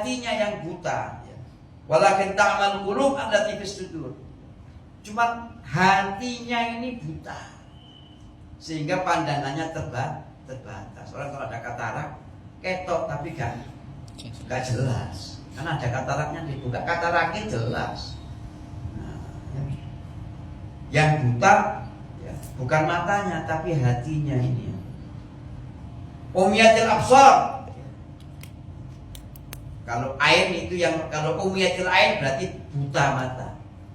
hatinya yang buta. Walakin ta'mal qulub allati fis sudur. Cuma hatinya ini buta, sehingga pandangannya terbatas. Orang kalau ada katarak, ketok tapi gak jelas. Karena ada kataraknya dibuka, kataraknya jelas. Nah, yang buta ya, bukan matanya tapi hatinya ini. Umyatil absar. Kalau ain itu kalau umyatil ain berarti buta mata.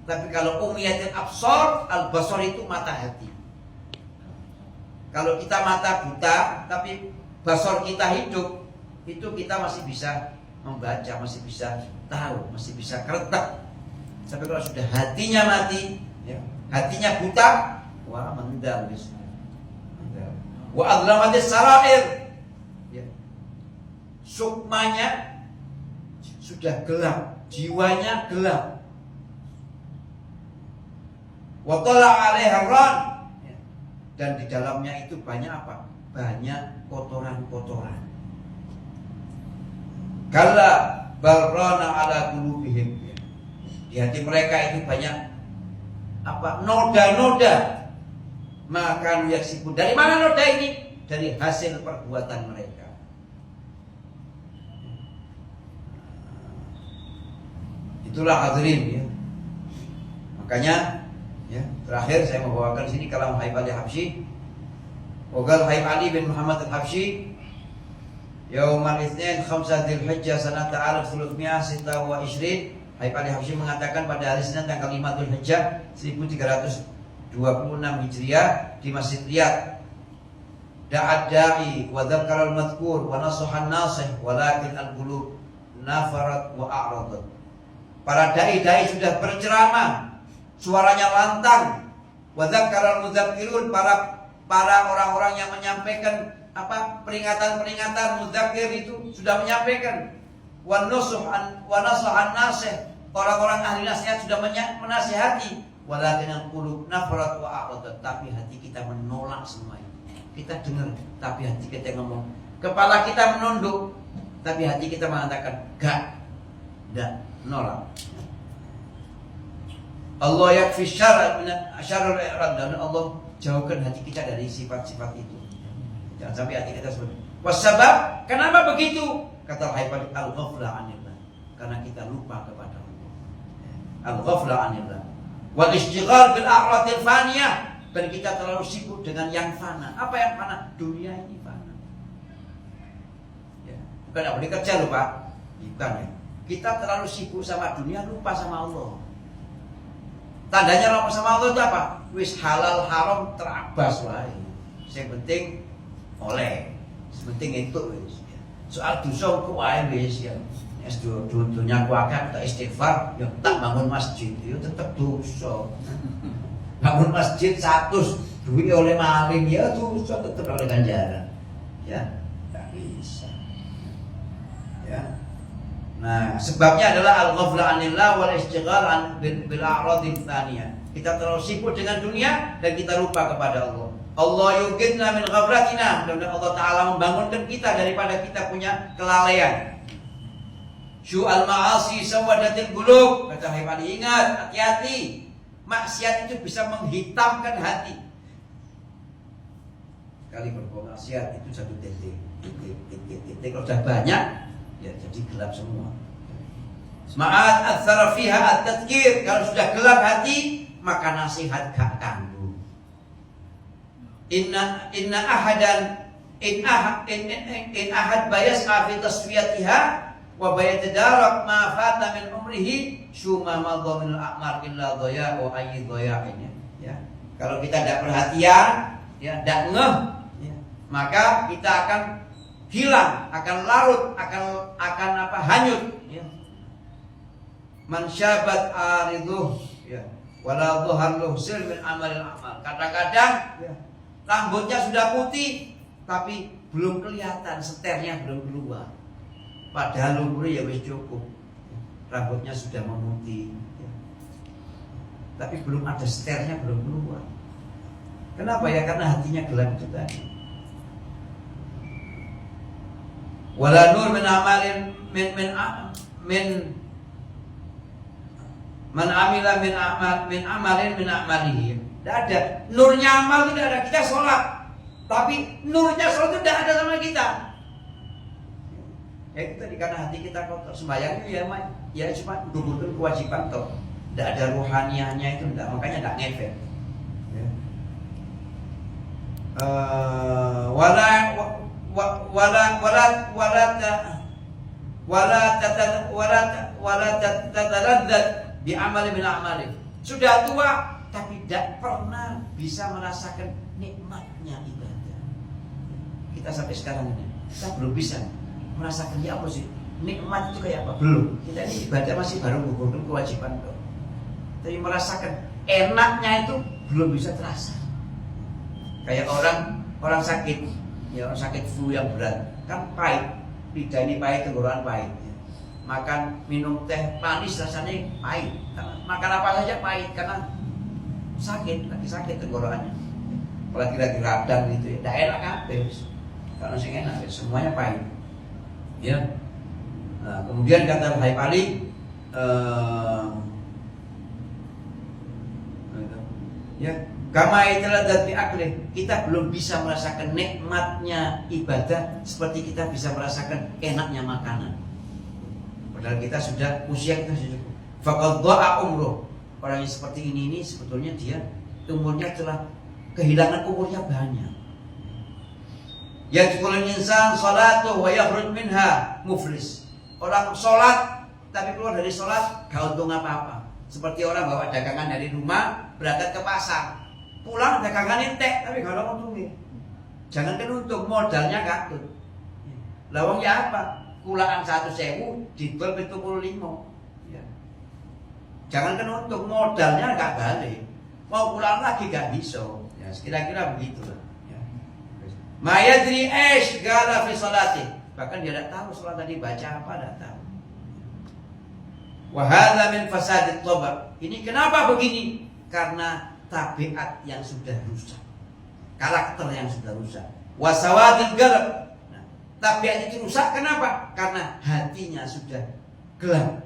Tapi kalau umyatil absar, al-basar itu mata hati. Kalau kita mata buta tapi basar kita hidup, itu kita masih bisa membaca, masih bisa tahu, masih bisa keretak. Tapi kalau sudah hatinya mati, ya, hatinya buta, wah mendal bis. Wa adlamatis sarair. Ya. Sukmanya sudah gelap, jiwanya gelap. Wa tala 'alaiha ran. Dan di dalamnya itu banyak apa? Banyak kotoran-kotoran. Kalla barrana ala qulubihim. Di hati mereka itu banyak apa? Noda-noda. Maka yaksibu. Dari mana noda ini? Dari hasil perbuatan mereka. Itulah hadirin ya. Makanya ya, terakhir saya membawakan sini kalam Habib Ali Habsyi. Wagal Habib Ali bin Muhammad Al-Habsyi Yaumal Itsnin 5 Dzulhijjah sanata 1326. Habib Ali Habsyi mengatakan pada hari Senin tanggal 5 Dzulhijjah 1326 Hijriah di Masjid Riyadh. Da'ad da'i wa dzakara al-madhkur wa nasaha an-nasih walakin al-qulub nafarat wa a'radat. Para dai-dai sudah berceramah, suaranya lantang. Wa dzakara al-mudzakirun, para orang-orang yang menyampaikan apa peringatan-peringatan, mudzakir itu sudah menyampaikan. Wa nasaha an-nasih, orang-orang ahli nasihat sudah menasihati. Walakin al-qulub nafarat wa a'radat, tapi hati kita menolak semua ini. Kita dengar, tapi hati kita ngomong. Kepala kita menunduk, tapi hati kita mengatakan enggak, nolak. Allah yakfi syarrul i'rad, dan Allah jauhkan hati kita dari sifat-sifat itu. Jangan sampai hati kita seperti. Wasabab, kenapa begitu? Kata Habib al-ghaflah anillah, karena kita lupa kepada Allah. Al-ghaflah anillah. Wal istighal bil a'radil faniyah, dan kita terlalu sibuk dengan yang fana. Apa yang fana? Dunia ini fana. Ya, bukan apa kerja lupa, bukan ya. Kita terlalu sibuk sama dunia, lupa sama Allah. Tandanya lupa sama Allah itu apa? Wis halal haram terabas wae. Yang penting oleh, yang penting itu wis. Soal dosa ku wae wis ya. Es dunia ku akeh tak istighfar, ya tak bangun masjid, itu tetap dosa. Bangun masjid 100 duit oleh maling, ya dosa tetap oleh ganjaran. Ya, tak bisa. Ya. Nah, sebabnya adalah al-ghaflah anillah wal istighal bil a'radil tsaniyah. Kita terlalu sibuk dengan dunia dan kita lupa kepada Allah. Allah yughidna min ghaflatina, dan Allah Ta'ala membangunkan kita daripada kita punya kelalaian. Syu'al ma'asi sawadatil qulub, kata Habib Ali, ingat, hati-hati. Maksiat itu bisa menghitamkan hati. Sekali berbuat maksiat itu satu titik. Kalau sudah banyak, ya jadi gelap semua. Ma'at atsara fiha at-tadhkir, kalau sudah gelap hati, maka nasihat gak kanggu. Inna ahadan in ahad bayas'a fi tasfiyatiha wa bayatadarak ma fata min umrihi syuma madha min al-a'mar illa dhaya wa ayyi dhaya'in, ya. Kalau kita tidak perhatian, ya, tidak ngeh, ya, maka kita akan hilang, akan larut, akan apa? Hanyut, ya. Man syabat ariduh, ya, wala dhuharluh sil min amalil amal. Kadang-kadang, ya, rambutnya sudah putih tapi belum kelihatan, seternya belum keluar. Padahal umurnya ya wis cukup, rambutnya sudah memutih, ya. Tapi belum ada seternya, belum keluar. Kenapa ya? Karena hatinya gelap itu tadi. Wala nur min amalin min man amila min amalin min amalihi. Tidak ada. Nurnya amal tidak ada. Kita sholat, tapi nurnya sholat itu tidak ada sama kita. Ya itu tadi karena hati kita kotor. Sembahyang itu ya cuma gugurkan kewajiban toh. Tidak ada ruhaniahnya itu tidak. Makanya tidak ngefek. Ya. Wala tatalazzat bi amali min amali. Sudah tua tapi tidak pernah bisa merasakan nikmatnya ibadah. Kita sampai sekarang ini kita belum bisa merasakan ya apa sih nikmat itu kayak apa, belum. Kita ini ibadah masih baru menggugurkan kewajiban kok. Tapi merasakan enaknya itu belum bisa terasa. Kayak orang sakit, ya orang sakit flu yang berat kan pahit, lidah ini pahit, tenggorokan pahit. Makan minum teh manis rasanya pahit. Makan apa saja pahit karena lagi sakit tenggorokannya. Apalagi lagi radang gitu ya, tidak enak kan? Karena sih enak, semuanya pahit. Ya. Nah, kemudian kata Habib Ali, ya, kama italadat bi akli, kita belum bisa merasakan nikmatnya ibadah seperti kita bisa merasakan enaknya makanan. Padahal kita sudah usia kita sudah cukup. Faqad dha'a umruh. Orang yang seperti ini sebetulnya dia umurnya telah kehilangan umurnya banyak. Yadkhulul insan salatuhu wa yakhruj minha muflis. Orang sholat tapi keluar dari sholat gak untung apa-apa. Seperti orang bawa dagangan dari rumah berangkat ke pasar, pulang dagangan entek tapi gak ada untungnya. Jangan kan untung, modalnya katut. Lawang ya apa? Kulaan 1.000 dijual 75. Jangan kan untung, modalnya gak balik. Mau pulang lagi gak bisa. Ya, kira-kira begitulah. Ya. Mayadri aish gala fi salati. Bahkan dia tidak tahu sholat tadi baca apa, tidak tahu. Wa hadza min fasadit toba. Ini kenapa begini? Karena tabiat yang sudah rusak, karakter yang sudah rusak. Wa sawadil galab. Nah, tabiat itu rusak kenapa? Karena hatinya sudah gelap.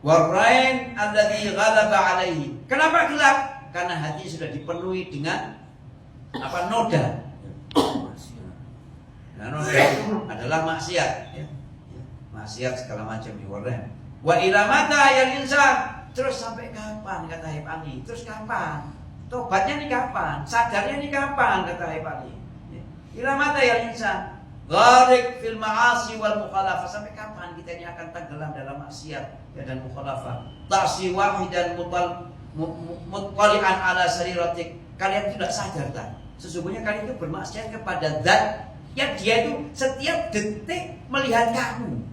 Warain alladhi ghalaba alaihi. Kenapa gelap? Karena hati sudah dipenuhi dengan apa? Noda. Nah, noda itu adalah maksiat. Ya. Maksiat segala macam di warain. Wa ila mata ya insan. Terus sampai kapan kata Habib Ali? Terus kapan? Tobatnya ini kapan? Sadarnya ini kapan kata Habib Ali? Ila mata ya insan. Gharik fil ma'asi wal mukhalafah. Sampai kapan kita ini akan tenggelam dalam maksiat dan mukhalafah? Ta'si wahidan muttali'an ala sariratik. Kalian tidak sadar tak? Sesungguhnya kalian itu bermaksiat kepada zat yang dia itu setiap detik melihat kamu.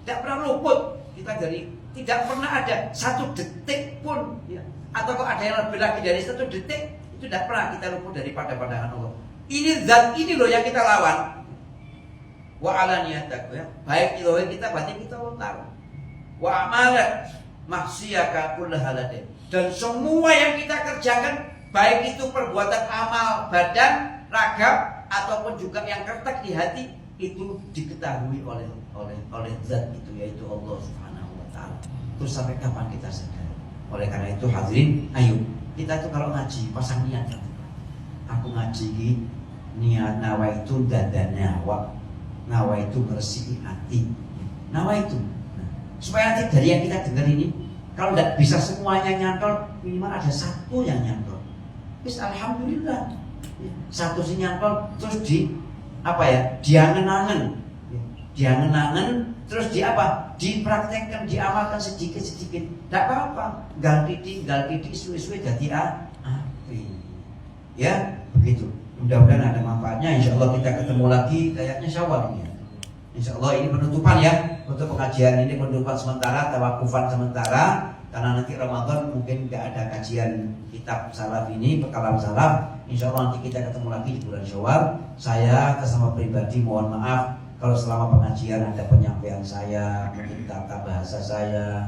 Tidak pernah luput kita dari, tidak pernah ada satu detik pun ya. Atau kok ada yang lebih lagi dari satu detik, itu tidak pernah kita luput daripada pandangan Allah. Ini zat ini loh yang kita lawan. Wa alaniyatak ya. Baik ilmu kita berarti kita tahu. Wa amalat mahsiyaka kullahaladin. Dan semua yang kita kerjakan, baik itu perbuatan amal badan, ragam ataupun juga yang kertek di hati, itu diketahui oleh zat itu, yaitu Allah Subhanahu wa taala. Terus sampai kapan kita sadar? Oleh karena itu hadirin, ayo kita itu kalau ngaji pasang niat. Aku ngaji niat nawaitu dadana wa nawaitu bersih hati. Nawaitu. Nah, supaya nanti dari yang kita dengar ini, kalau tidak bisa semuanya nyantol, minimal ada satu yang nyantol. Bis alhamdulillah. Satu sih nyantol, terus di apa ya? Diangen-angen. Diangen-angen, terus di apa? Dipraktekkan, diamalkan sedikit-sedikit. Tidak apa-apa. Tinggal titik suwe-suwe jadi api. Ya, begitu. Mudah-mudahan ada manfaatnya. Insya Allah kita ketemu lagi kayaknya Syawal ini. Insya Allah ini penutupan ya untuk pengajian ini, penutupan sementara, tawakufan sementara. Karena nanti Ramadan mungkin nggak ada kajian kitab salaf ini, pekalam salaf. Insya Allah nanti kita ketemu lagi di bulan Syawal. Saya atas nama pribadi mohon maaf kalau selama pengajian ada penyampaian saya, mungkin tata bahasa saya,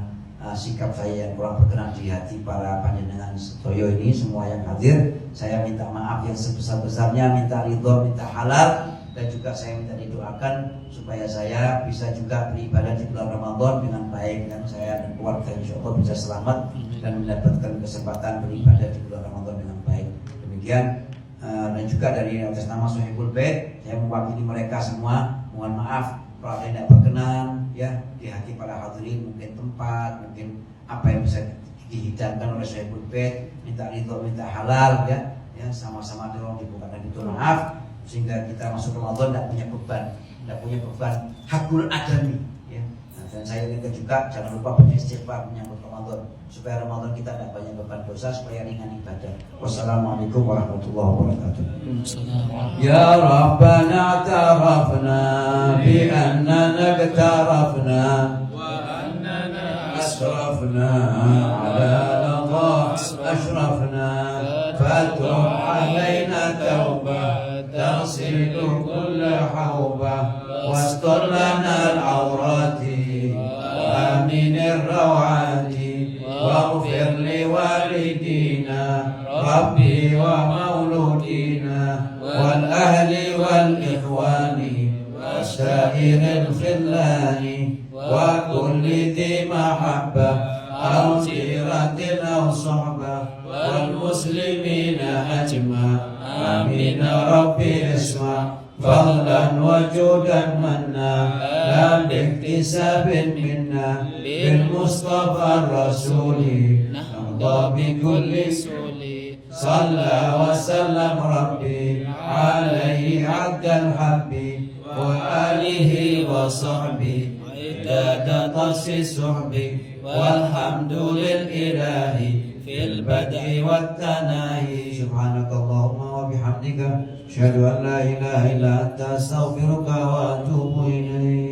sikap saya yang kurang berkenan di hati para panjenengan sedoyo ini semua yang hadir. Saya minta maaf yang sebesar-besarnya, minta ridho, minta halal dan juga saya minta didoakan supaya saya bisa juga beribadah di bulan Ramadan dengan baik dan saya dan keluarga insyaallah bisa selamat dan mendapatkan kesempatan beribadah di bulan Ramadan dengan baik. Demikian dan juga dari atas nama Sohibul Bait saya mewakili mereka semua mohon maaf kalau ada yang tidak berkenan ya di hati para hadirin, mungkin tempat, mungkin apa yang bisa dihidangkan oleh Sohibul Bait, minta ridho, minta halal ya sama-sama tolong dibukakan itu maaf sehingga kita masuk Ramadan tidak punya beban hakul adami ya. Dan saya ingatkan juga jangan lupa beristighfar menyambut Ramadan supaya Ramadan kita tidak banyak beban dosa supaya ringan ibadah. Wassalamualaikum warahmatullahi wabarakatuh. Ya Rabbana tarafna bi annana tarafna wa annana asrafna ala Allah ashrafna fatub alaina tauba تغسل كل حوبة واستر لنا العورات وآمن الروعات واغفر لوالدينا ربي ومولودينا والأهل والإخوان وسائر الخلان وكل ذي محبة أو سيرة أو صحبة والمسلمين أجمع آمين ربي اسمع فضلا وجودا منا لا باكتساب منا بالمصطفى الرسول نرضى بكل سول صلى وسلم ربي عليه عبد الحب وآله وصحبه عداد طرس السحب والحمد للإله في البدء والتناهي سبحانك اللهم وبحمدك أشهد أن لا إله إلا أنت أستغفرك وأتوب إليك.